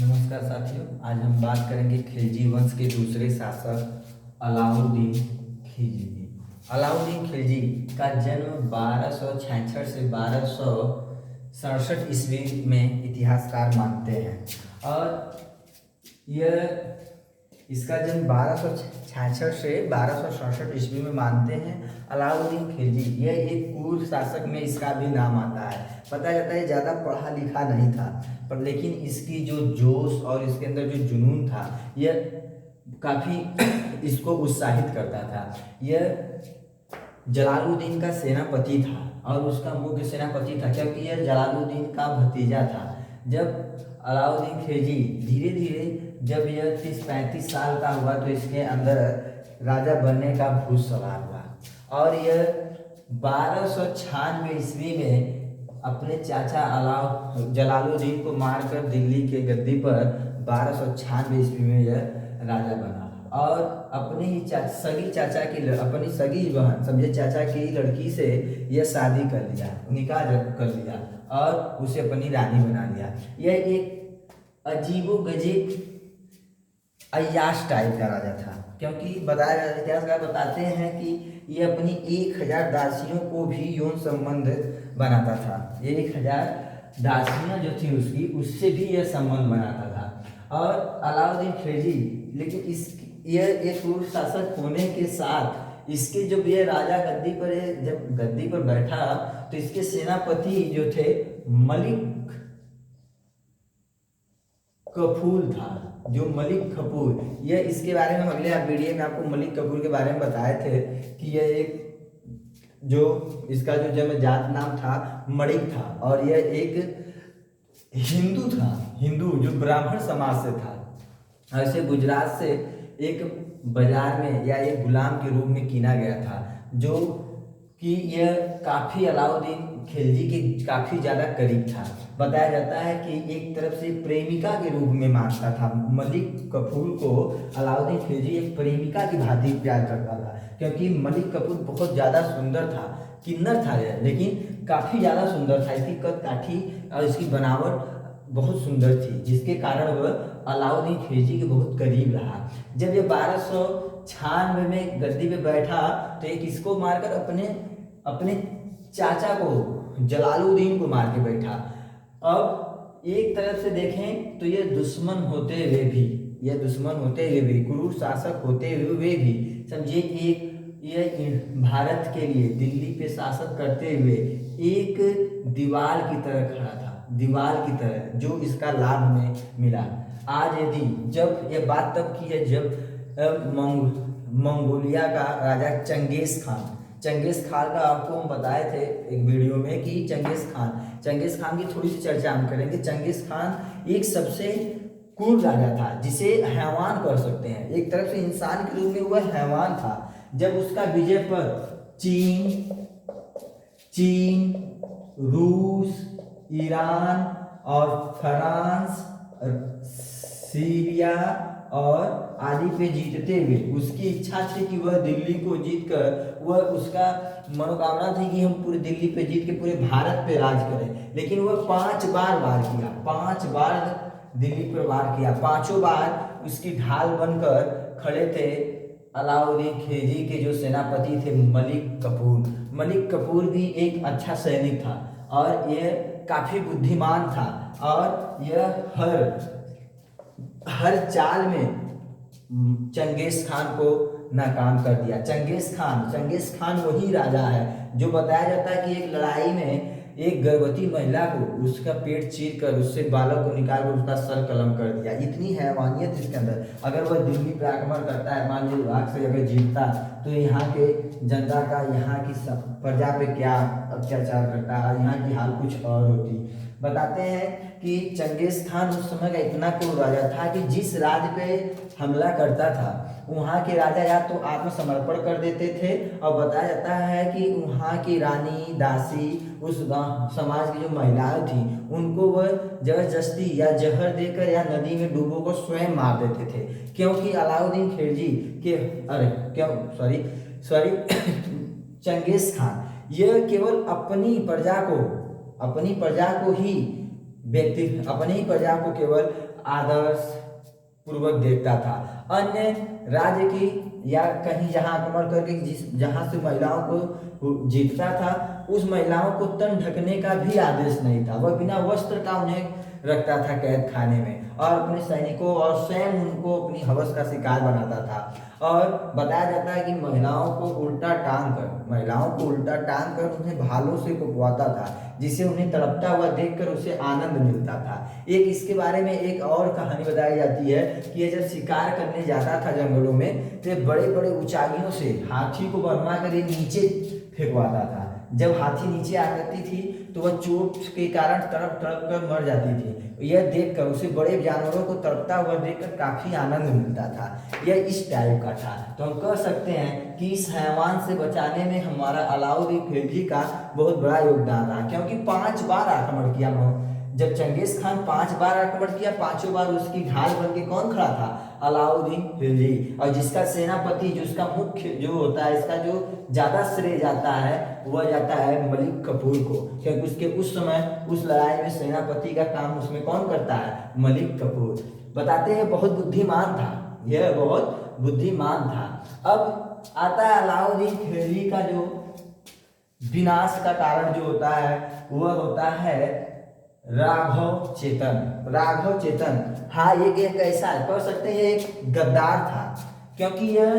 नमस्कार साथियों, आज हम बात करेंगे खिलजी वंश के दूसरे शासक अलाउद्दीन खिलजी की। अलाउद्दीन खिलजी का जन्म 1266 से 1267 ईस्वी में इतिहासकार मानते हैं और यह इसका जन्म 1266 से 1267 ईस्वी में मानते हैं। अलाउद्दीन खिलजी यह एक क्रूर शासक में इसका भी नाम आता है। पता जाता है ज़्यादा पढ़ा लिखा नहीं था, पर लेकिन इसकी जो जोश और इसके अंदर जो जुनून था यह काफ़ी इसको उत्साहित करता था। यह जलालुद्दीन का सेनापति था और उसका मुख्य सेनापति था, क्योंकि यह जलालुद्दीन का भतीजा था। जब अलाउद्दीन खिलजी धीरे धीरे जब यह 30-35 साल का हुआ तो इसके अंदर राजा बनने का भूत सवार हुआ और यह 1296 ईस्वी में अपने चाचा जलालुद्दीन को मारकर दिल्ली के गद्दी पर 1296 ईस्वी में यह राजा बना और अपनी ही सगी चाचा की अपनी सगी बहन समझे चाचा की लड़की से यह शादी कर लिया, निकाह कर लिया और उसे अपनी रानी बना लिया। यह एक अजीबोगरीब अय्याश टाइप का राजा था, क्योंकि बताया इतिहासकार बताते हैं कि ये अपनी 1000 दासियों को भी यौन संबंध बनाता था। ये 1000 दासियां जो थी उसकी, उससे भी यह संबंध बनाता था। और अलाउद्दीन खिलजी लेकिन यह एक क्रूर शासक होने के साथ इसके जब यह राजा जब गद्दी पर बैठा तो इसके सेनापति जो थे मलिक कफूर था, जो मलिक कफूर, यह इसके बारे में अगले वीडियो में आपको मलिक कफूर के बारे में बताए थे कि यह एक जो इसका जो जन्म जात नाम था मणिक था और यह एक हिंदू था, हिंदू जो ब्राह्मण समाज से था। ऐसे गुजरात से एक बाजार में या एक गुलाम के रूप में कीना गया था, जो कि यह काफ़ी अलाउद्दीन खिलजी के काफ़ी ज़्यादा करीब था। बताया जाता है कि एक तरफ से प्रेमिका के रूप में मानता था। मलिक कफूर को अलाउद्दीन खिलजी एक प्रेमिका की भांति प्यार करता था, क्योंकि मलिक कफूर बहुत ज़्यादा सुंदर था, किन्नर था यह, लेकिन काफ़ी ज़्यादा सुंदर था। इसकी कद काठी और इसकी बनावट बहुत सुंदर थी, जिसके कारण वह अलाउद्दीन खिलजी के बहुत करीब रहा। जब ये 1296 में गद्दी पे बैठा तो एक इसको मारकर अपने चाचा को जलालुद्दीन को मार के बैठा। अब एक तरफ से देखें तो ये दुश्मन होते हुए भी क्रूर शासक होते हुए भी समझिए ये भारत के लिए दिल्ली पे शासन करते हुए एक दीवार की तरह खड़ा था, दीवार की तरह, जो इसका लाभ में मिला। आज यदि जब ये बात तब की है जब मंगोलिया का राजा चंगेज खान का आपको हम बताए थे एक वीडियो में कि चंगेज खान की थोड़ी सी चर्चा हम करेंगे। चंगेज खान एक सबसे क्रूर राजा था, जिसे हैवान कह सकते हैं। एक तरफ से इंसान के रूप में वह हैवान था। जब उसका विजय पर चीन, रूस, ईरान और फ्रांस, सीरिया और आदि पे जीतते हुए उसकी इच्छा थी कि वह दिल्ली को जीतकर वह उसका मनोकामना थी कि हम पूरे दिल्ली पे जीत के पूरे भारत पे राज करें। लेकिन वह 5 बार दिल्ली पर वार किया। 5 बार उसकी ढाल बनकर खड़े थे अलाउद्दीन खिलजी के जो सेनापति थे मलिक कफूर भी एक अच्छा सैनिक था और यह काफी बुद्धिमान था और यह हर चाल में चंगेज खान को नाकाम कर दिया। चंगेज खान वही राजा है जो बताया जाता है कि एक लड़ाई में एक गर्भवती महिला को उसका पेट चीर कर उससे बालक को निकाल कर उसका सर कलम कर दिया। इतनी हैवानियत इसके अंदर। अगर वह दिल्ली पर आक्रमण करता है, मान लीजिए आग से अगर जीतता, तो यहाँ के जनता का, यहाँ की प्रजा पे क्या अत्याचार करता है, यहाँ की हाल कुछ और होती। बताते हैं कि चंगेज खान उस समय का इतना क्रूर राजा था कि जिस राज्य पे हमला करता था वहाँ के राजा या तो आत्मसमर्पण कर देते थे, और बताया जाता है कि वहाँ की रानी, दासी, उस समाज की जो महिलाएं थी उनको वह जबरदस्ती या जहर देकर या नदी में डूबो को स्वयं मार देते थे। क्योंकि अलाउद्दीन खिलजी के चंगेज खान यह केवल अपनी प्रजा को केवल आदर्श पूर्वक देखता था। अन्य राज्य की या कहीं जहां आक्रमण करके जहां से महिलाओं को जीतता था, उस महिलाओं को तन ढकने का भी आदेश नहीं था। वह बिना वस्त्र का उन्हें रखता था कैद खाने में, और अपने सैनिकों और स्वयं उनको अपनी हवस का शिकार बनाता था। और बताया जाता है कि महिलाओं को उल्टा टांग कर उन्हें भालों से कुपवाता था, जिससे उन्हें तड़पता हुआ देखकर उसे आनंद मिलता था। एक इसके बारे में एक और कहानी बताई जाती है कि ये जब शिकार करने जाता था जंगलों में, तो बड़े बड़े ऊंचाइयों से हाथी को बरमा कर ये नीचे फेंकवाता था। जब हाथी नीचे आ जाती थी तो वह चोट के कारण तड़प तड़प कर मर जाती थी। यह देखकर उसे बड़े जानवरों को तड़पता हुआ देखकर काफी आनंद मिलता था। यह इस टाइप का था। तो हम कह सकते हैं कि इस हैवान से बचाने में हमारा अलाउद्दीन खिलजी का बहुत बड़ा योगदान रहा, क्योंकि 5 बार आक्रमण किया। जब चंगेज खान 5 बार आक्रमण किया, 5 बार उसकी ढाल बन के कौन खड़ा था? अलाउद्दीन खिलजी। और जिसका सेनापति, जो उसका मुख्य जो होता है, इसका जो ज्यादा श्रेय जाता है वह जाता है मलिक कफूर को, क्योंकि उसके उस समय उस लड़ाई में सेनापति का काम उसमें कौन करता है? मलिक कफूर। बताते हैं बहुत बुद्धिमान था, यह बहुत बुद्धिमान था। अब आता है अलाउद्दीन खिलजी का जो विनाश का कारण जो होता है वह होता है राघव चेतन। हाँ, ये कैसा है कह सकते हैं, एक गद्दार था, क्योंकि यह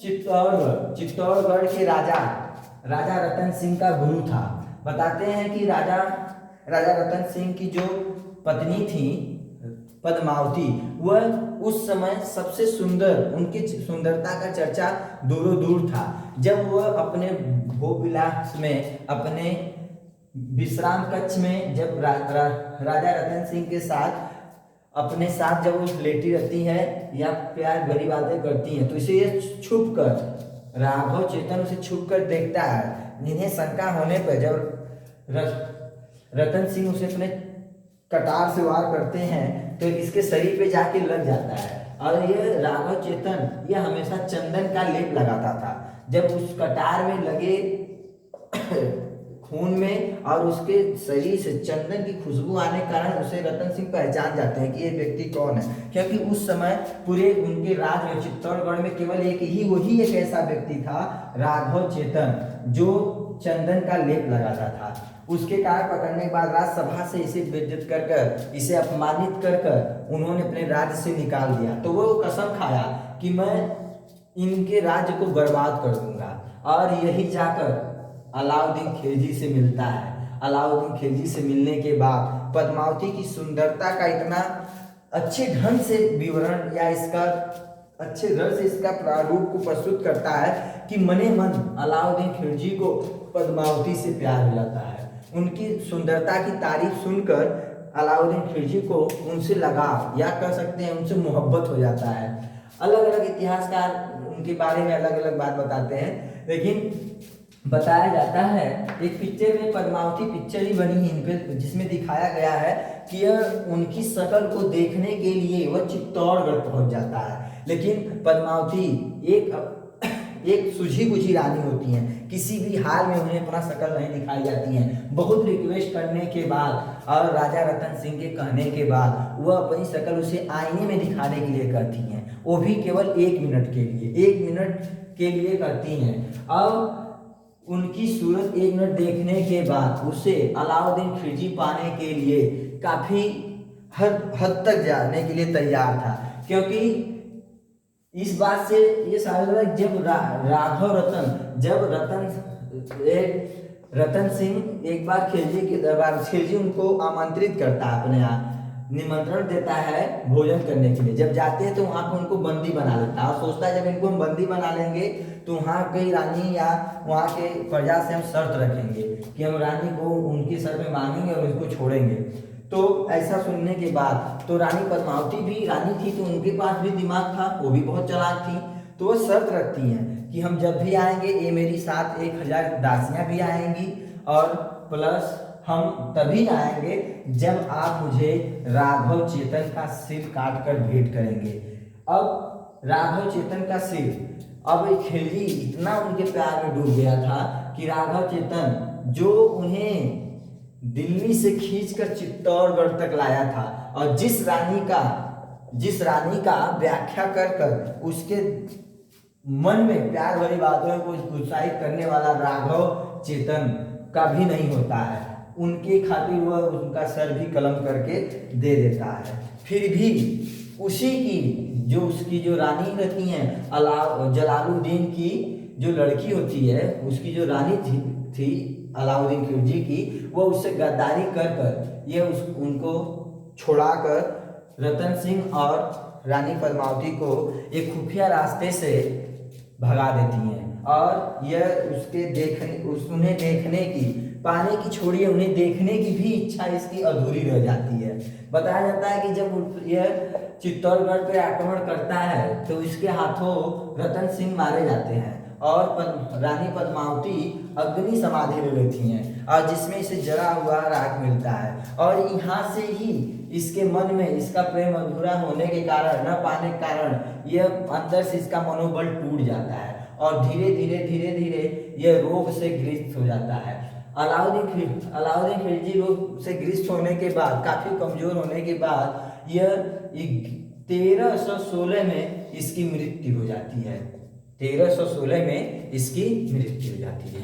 चित्तौड़गढ़ के राजा रतन सिंह का गुरु था। बताते हैं कि राजा रतन सिंह की जो पत्नी थी पद्मावती, वह उस समय सबसे सुंदर, उनकी सुंदरता का चर्चा दूरों दूर था। जब वह अपने भोग विलास में, अपने विश्राम कक्ष में जब राजा रतन सिंह के साथ अपने साथ जब वो लेटी रहती है या प्यार भरी बातें करती हैं, तो इसे ये छुप कर, राघव चेतन उसे छुप कर देखता है। जिन्हें शंका होने पर जब रतन सिंह उसे अपने कटार से वार करते हैं तो इसके शरीर पे जाके लग जाता है। और ये राघव चेतन ये हमेशा चंदन का लेप लगाता था। जब उस कटार में लगे खून में और उसके शरीर से चंदन की खुशबू आने के कारण उसे रतन सिंह पहचान जाते हैं कि ये व्यक्ति कौन है, क्योंकि उस समय पूरे उनके राज में चित्तौड़गढ़ में केवल वही एक ऐसा व्यक्ति था, राघव चेतन, जो चंदन का लेप लगाता था। उसके कारण पकड़ने के बाद राजसभा से इसे बेइज्जत कर इसे अपमानित कर उन्होंने अपने राज्य से निकाल दिया। तो वो कसम खाया कि मैं इनके राज्य को बर्बाद कर दूंगा। और यही जाकर अलाउद्दीन खिलजी से मिलता है। अलाउद्दीन खिलजी से मिलने के बाद पद्मावती की सुंदरता का इतना अच्छे ढंग से विवरण या इसका अच्छे ढंग से इसका प्रारूप को प्रस्तुत करता है कि मने मन अलाउद्दीन खिलजी को पद्मावती से प्यार हो जाता है। उनकी सुंदरता की तारीफ सुनकर अलाउद्दीन खिलजी को उनसे लगाव या कह सकते हैं उनसे मोहब्बत हो जाता है। अलग अलग इतिहासकार उनके बारे में अलग अलग बात बताते हैं, लेकिन बताया जाता है एक पिक्चर में, पद्मावती पिक्चर ही बनी है इन पे, जिसमें दिखाया गया है कि यह उनकी शक्ल को देखने के लिए वह चित्तौड़गढ़ पहुंच जाता है। लेकिन पद्मावती एक सूझी बुझी रानी होती हैं, किसी भी हाल में उन्हें अपना शक्ल नहीं दिखाई जाती हैं। बहुत रिक्वेस्ट करने के बाद और राजा रतन सिंह के कहने के बाद वह अपनी शक्ल उसे आईने में दिखाने के लिए करती हैं, वो भी केवल 1 मिनट के लिए करती हैं। और उनकी सूरत 1 मिनट देखने के बाद उसे अलाउद्दीन खिलजी पाने के लिए काफी हद तक जाने के लिए तैयार था, क्योंकि इस बात से ये साबित जब रतन सिंह एक बार खिलजी के दरबार, खिलजी उनको आमंत्रित करता है, अपने यहाँ निमंत्रण देता है भोजन करने के लिए। जब जाते हैं तो वहां पर उनको बंदी बना लेता है और सोचता है जब इनको हम बंदी बना लेंगे तो वहाँ की रानी या वहाँ के प्रजा से हम शर्त रखेंगे कि हम रानी को उनके सर पे मांगेंगे और उसको छोड़ेंगे। तो ऐसा सुनने के बाद तो रानी पद्मावती भी रानी थी, तो उनके पास भी दिमाग था, वो भी बहुत चालाक थी। तो वो शर्त रखती हैं कि हम जब भी आएंगे, ये मेरी साथ 1000 दासियां भी आएंगी और प्लस हम तभी आएंगे जब आप मुझे राघव चेतन का सिर काट कर भेंट करेंगे। अब राघव चेतन का सिर, अब खिलजी इतना उनके प्यार में डूब गया था कि राघव चेतन जो उन्हें दिल्ली से खींचकर चित्तौड़गढ़ तक लाया था। और जिस रानी का व्याख्या कर कर उसके मन में प्यार भरी बातों को उत्साहित करने वाला राघव चेतन का भी नहीं होता है, उनकी खातिर वह उनका सर भी कलम करके दे देता है। फिर भी उसकी जो रानी रहती हैं जलालुद्दीन की जो लड़की होती है, उसकी जो रानी थी अलाउद्दीन खिलजी की, वो उससे गद्दारी कर कर ये उनको छोड़ाकर रतन सिंह और रानी पद्मावती को एक खुफिया रास्ते से भगा देती हैं। और यह उन्हें देखने की पाने की छोड़िए, उन्हें देखने की भी इच्छा इसकी अधूरी रह जाती है। बताया जाता है कि जब यह चित्तौड़गढ़ पे आक्रमण करता है तो इसके हाथों रतन सिंह मारे जाते हैं और रानी पद्मावती अग्नि समाधि ले लेती हैं, और जिसमें इसे जला हुआ राख मिलता है। और यहाँ से ही इसके मन में इसका प्रेम अधूरा होने के कारण, न पाने के कारण, यह अंदर से इसका मनोबल टूट जाता है और धीरे धीरे यह रोग से ग्रस्त हो जाता है। अलाउद्दीन खिलजी रोग से ग्रस्त होने के बाद, काफी कमजोर होने के बाद, यह 1316 में इसकी मृत्यु हो जाती है। 1316 में इसकी मृत्यु हो जाती है।